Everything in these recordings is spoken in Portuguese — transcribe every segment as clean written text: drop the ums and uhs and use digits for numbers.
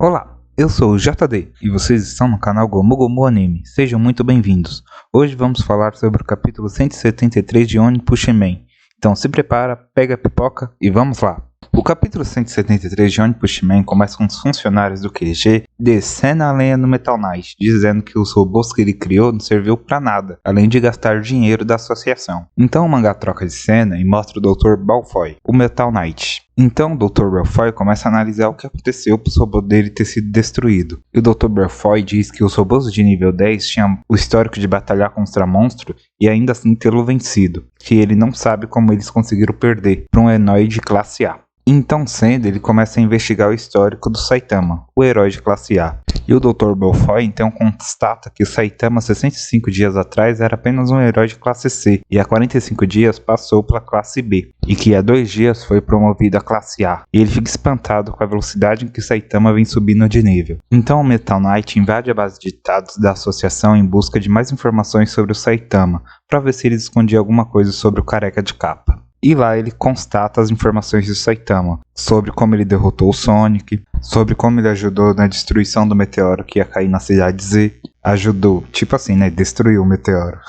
Olá, eu sou o JD e vocês estão no canal Gomu Gomu Anime. Sejam muito bem-vindos. Hoje vamos falar sobre o capítulo 173 de Oni Pushiman. Então se prepara, pega a pipoca e vamos lá. O capítulo 173 de Oni Pushiman começa com os funcionários do QG descendo a lenha no Metal Knight, dizendo que os robôs que ele criou não serviu pra nada, além de gastar dinheiro da associação. Então o mangá troca de cena e mostra o Dr. Balfoy, o Metal Knight. Então o Dr. Balfoy começa a analisar o que aconteceu para os robôs dele ter sido destruído. E o Dr. Balfoy diz que os robôs de nível 10 tinham o histórico de batalhar contra monstro e ainda assim tê-lo vencido, que ele não sabe como eles conseguiram perder para um Enoi de classe A. Então sendo, ele começa a investigar o histórico do Saitama, o herói de classe A. E o Dr. Balfoy então constata que o Saitama 65 dias atrás era apenas um herói de classe C e há 45 dias passou para a classe B e que há 2 dias foi promovido à classe A. E ele fica espantado com a velocidade em que o Saitama vem subindo de nível. Então o Metal Knight invade a base de dados da associação em busca de mais informações sobre o Saitama para ver se ele escondia alguma coisa sobre o careca de capa. E lá ele constata as informações do Saitama, sobre como ele derrotou o Sonic, sobre como ele ajudou na destruição do meteoro que ia cair na cidade Z. Ajudou, tipo assim, né? Destruiu o meteoro.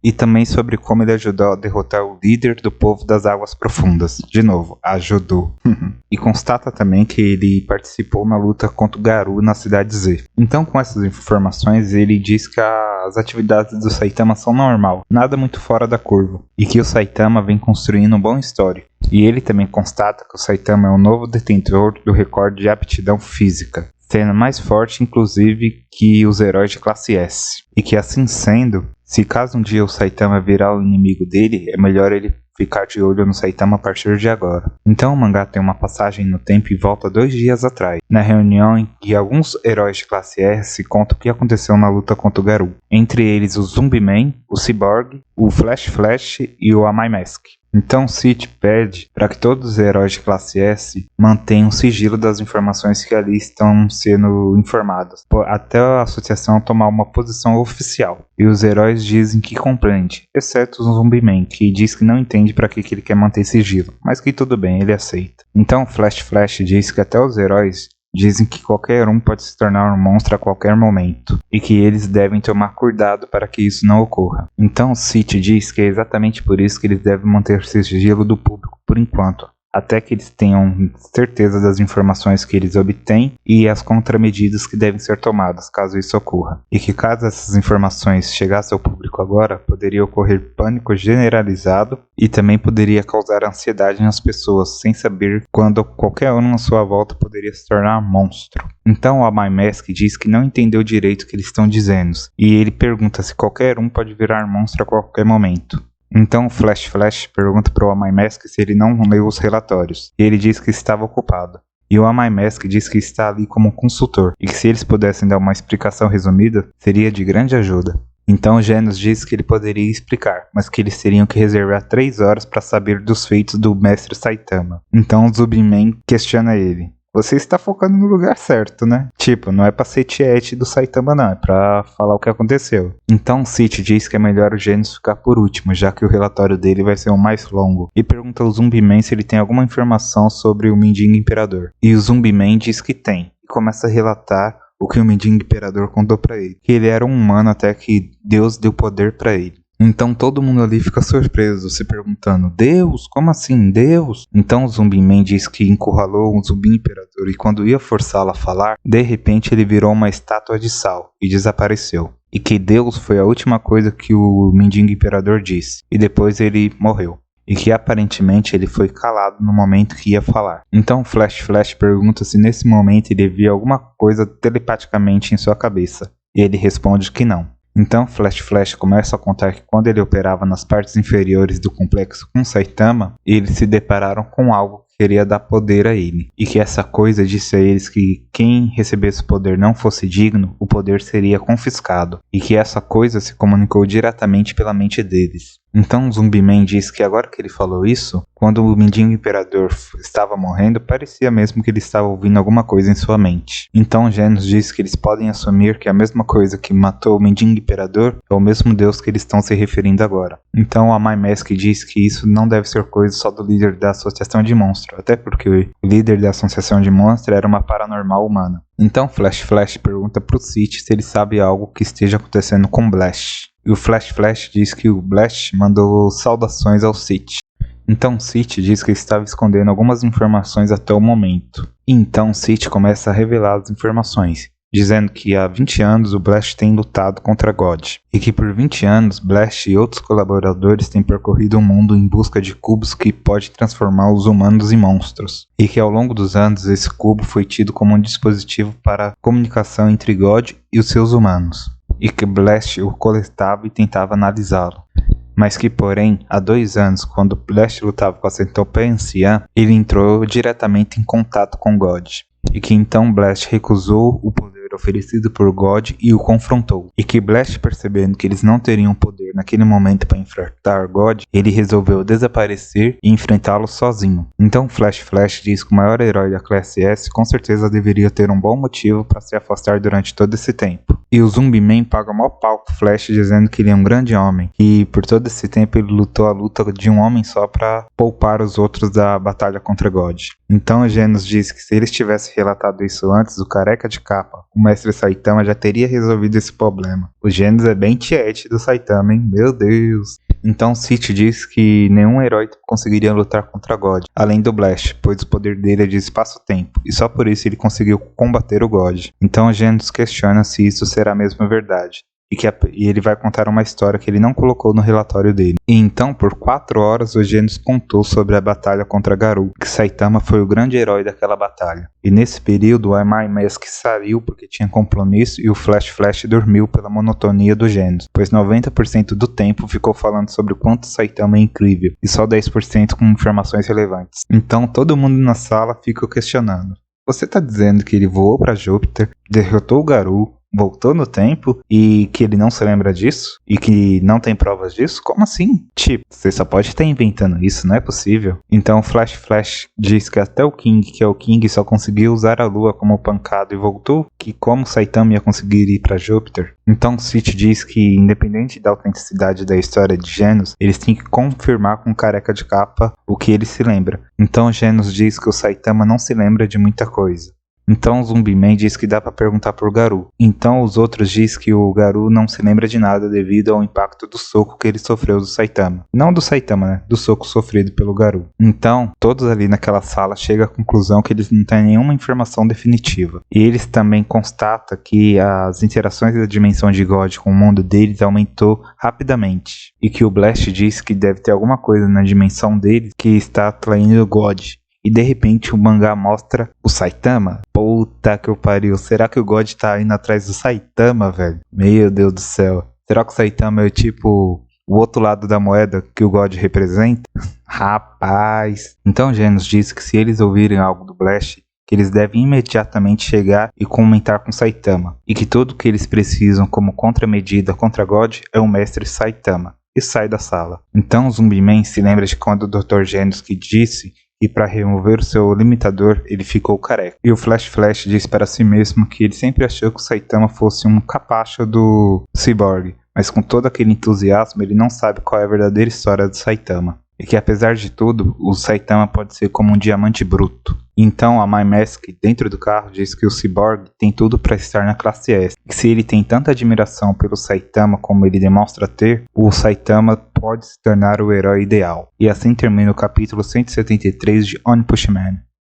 E também sobre como ele ajudou a derrotar o líder do povo das águas profundas. De novo, ajudou. E constata também que ele participou na luta contra o Garou na cidade Z. Então, com essas informações, ele diz que as atividades do Saitama são normal, nada muito fora da curva, e que o Saitama vem construindo um bom histórico. E ele também constata que o Saitama é o novo detentor do recorde de aptidão física, sendo mais forte inclusive que os heróis de classe S. E que assim sendo, se caso um dia o Saitama virar o inimigo dele, é melhor ele ficar de olho no Saitama a partir de agora. Então o mangá tem uma passagem no tempo e volta 2 dias atrás, na reunião em que alguns heróis de classe S contam o que aconteceu na luta contra o Garou. Entre eles o Zumbiman, o Cyborg, o Flash e o Amai Mask. Então City pede para que todos os heróis de classe S mantenham o sigilo das informações que ali estão sendo informadas, até a associação tomar uma posição oficial. E os heróis dizem que compreende, exceto o Zumbiman, que diz que não entende para que ele quer manter sigilo, mas que tudo bem, ele aceita. Então Flash diz que até os heróis dizem que qualquer um pode se tornar um monstro a qualquer momento, e que eles devem tomar cuidado para que isso não ocorra. Então City diz que é exatamente por isso que eles devem manter sigilo do público por enquanto, até que eles tenham certeza das informações que eles obtêm e as contramedidas que devem ser tomadas caso isso ocorra. E que caso essas informações chegassem ao público agora, poderia ocorrer pânico generalizado e também poderia causar ansiedade nas pessoas, sem saber quando qualquer um na sua volta poderia se tornar um monstro. Então o Amai Mask diz que não entendeu direito o que eles estão dizendo, e ele pergunta se qualquer um pode virar monstro a qualquer momento. Então o Flash pergunta para o Amai Mask se ele não leu os relatórios, e ele diz que estava ocupado. E o Amai Mask diz que está ali como consultor, e que se eles pudessem dar uma explicação resumida, seria de grande ajuda. Então Genos diz que ele poderia explicar, mas que eles teriam que reservar 3 horas para saber dos feitos do mestre Saitama. Então o Zumbiman questiona ele. Você está focando no lugar certo, né? Tipo, não é pra ser tiete do Saitama não, é pra falar o que aconteceu. Então City diz que é melhor o Genos ficar por último, já que o relatório dele vai ser o mais longo. E pergunta ao Zumbiman se ele tem alguma informação sobre o Mendigo Imperador. E o Zumbiman diz que tem, e começa a relatar o que o Mendigo Imperador contou pra ele. Que ele era um humano até que Deus deu poder pra ele. Então todo mundo ali fica surpreso, se perguntando, Deus? Como assim, Deus? Então o Zumbiman diz que encurralou um zumbi imperador e quando ia forçá-lo a falar, de repente ele virou uma estátua de sal e desapareceu. E que Deus foi a última coisa que o mendigo imperador disse, e depois ele morreu. E que aparentemente ele foi calado no momento que ia falar. Então Flash pergunta se nesse momento ele via alguma coisa telepaticamente em sua cabeça, e ele responde que não. Então Flash começa a contar que quando ele operava nas partes inferiores do complexo com Saitama, eles se depararam com algo que queria dar poder a ele, e que essa coisa disse a eles que quem recebesse o poder não fosse digno, o poder seria confiscado, e que essa coisa se comunicou diretamente pela mente deles. Então Zumbi-Man diz que agora que ele falou isso, quando o Mendigo Imperador estava morrendo, parecia mesmo que ele estava ouvindo alguma coisa em sua mente. Então Genos diz que eles podem assumir que a mesma coisa que matou o Mendigo Imperador é o mesmo Deus que eles estão se referindo agora. Então a My Mask diz que isso não deve ser coisa só do líder da Associação de Monstros, até porque o líder da Associação de Monstros era uma paranormal humana. Então Flash pergunta pro City se ele sabe algo que esteja acontecendo com Blast. E o Flash diz que o Blast mandou saudações ao City. Então City diz que ele estava escondendo algumas informações até o momento. E então City começa a revelar as informações, dizendo que há 20 anos o Blast tem lutado contra God. E que por 20 anos Blast e outros colaboradores têm percorrido o mundo em busca de cubos que podem transformar os humanos em monstros. E que ao longo dos anos esse cubo foi tido como um dispositivo para comunicação entre God e os seus humanos. E que Blast o coletava e tentava analisá-lo. Mas que, porém, há 2 anos, quando Blast lutava com a Centopeia Anciã, ele entrou diretamente em contato com God. E que então Blast recusou o poder oferecido por God e o confrontou. E que Blast, percebendo que eles não teriam poder naquele momento para enfrentar God, ele resolveu desaparecer e enfrentá-lo sozinho. Então Flash diz que o maior herói da classe S com certeza deveria ter um bom motivo para se afastar durante todo esse tempo. E o Zumbi-Man paga o maior pau pro Flash dizendo que ele é um grande homem. E por todo esse tempo ele lutou a luta de um homem só para poupar os outros da batalha contra God. Então Genos diz que se eles tivessem relatado isso antes, o careca de capa, o mestre Saitama, já teria resolvido esse problema. O Genos é bem tiete do Saitama, hein? Meu Deus! Então City diz que nenhum herói conseguiria lutar contra God, além do Blast, pois o poder dele é de espaço-tempo, e só por isso ele conseguiu combater o God. Então Genos questiona se isso será mesmo verdade. E ele vai contar uma história que ele não colocou no relatório dele. E então, por 4 horas, o Genos contou sobre a batalha contra Garou, que Saitama foi o grande herói daquela batalha. E nesse período, a My Mask saiu porque tinha compromisso e o Flash dormiu pela monotonia do Genos, pois 90% do tempo ficou falando sobre o quanto Saitama é incrível, e só 10% com informações relevantes. Então, todo mundo na sala fica questionando. Você tá dizendo que ele voou para Júpiter, derrotou o Garou, voltou no tempo e que ele não se lembra disso? E que não tem provas disso? Como assim? Tipo, você só pode estar inventando isso, não é possível. Então Flash diz que até o King, que é o King, só conseguiu usar a lua como pancada e voltou, que como Saitama ia conseguir ir para Júpiter. Então City diz que, independente da autenticidade da história de Genos, eles têm que confirmar com o careca de capa o que ele se lembra. Então Genos diz que o Saitama não se lembra de muita coisa. Então o Zumbi-Man diz que dá pra perguntar por Garou. Então os outros diz que o Garou não se lembra de nada devido ao impacto do soco que ele sofreu do Saitama. Não do Saitama, né? Do soco sofrido pelo Garou. Então, todos ali naquela sala chegam à conclusão que eles não têm nenhuma informação definitiva. E eles também constatam que as interações da dimensão de God com o mundo deles aumentou rapidamente. E que o Blast diz que deve ter alguma coisa na dimensão deles que está atraindo God. E de repente o mangá mostra o Saitama. Puta que eu pariu. Será que o God tá indo atrás do Saitama, velho? Meu Deus do céu. Será que o Saitama é tipo o outro lado da moeda que o God representa? Rapaz. Então Genos diz que se eles ouvirem algo do Blast, que eles devem imediatamente chegar e comentar com Saitama. E que tudo que eles precisam como contramedida contra God é o mestre Saitama. E sai da sala. Então o Zumbi-Man se lembra de quando o Dr. Genos que disse e para remover o seu limitador, ele ficou careca. E o Flash diz para si mesmo que ele sempre achou que o Saitama fosse um capacho do Cyborg, mas com todo aquele entusiasmo, ele não sabe qual é a verdadeira história do Saitama. E que apesar de tudo, o Saitama pode ser como um diamante bruto. Então a My Mask, dentro do carro, diz que o Cyborg tem tudo para estar na classe S. E que se ele tem tanta admiração pelo Saitama como ele demonstra ter, o Saitama pode se tornar o herói ideal. E assim termina o capítulo 173 de One Punch Man.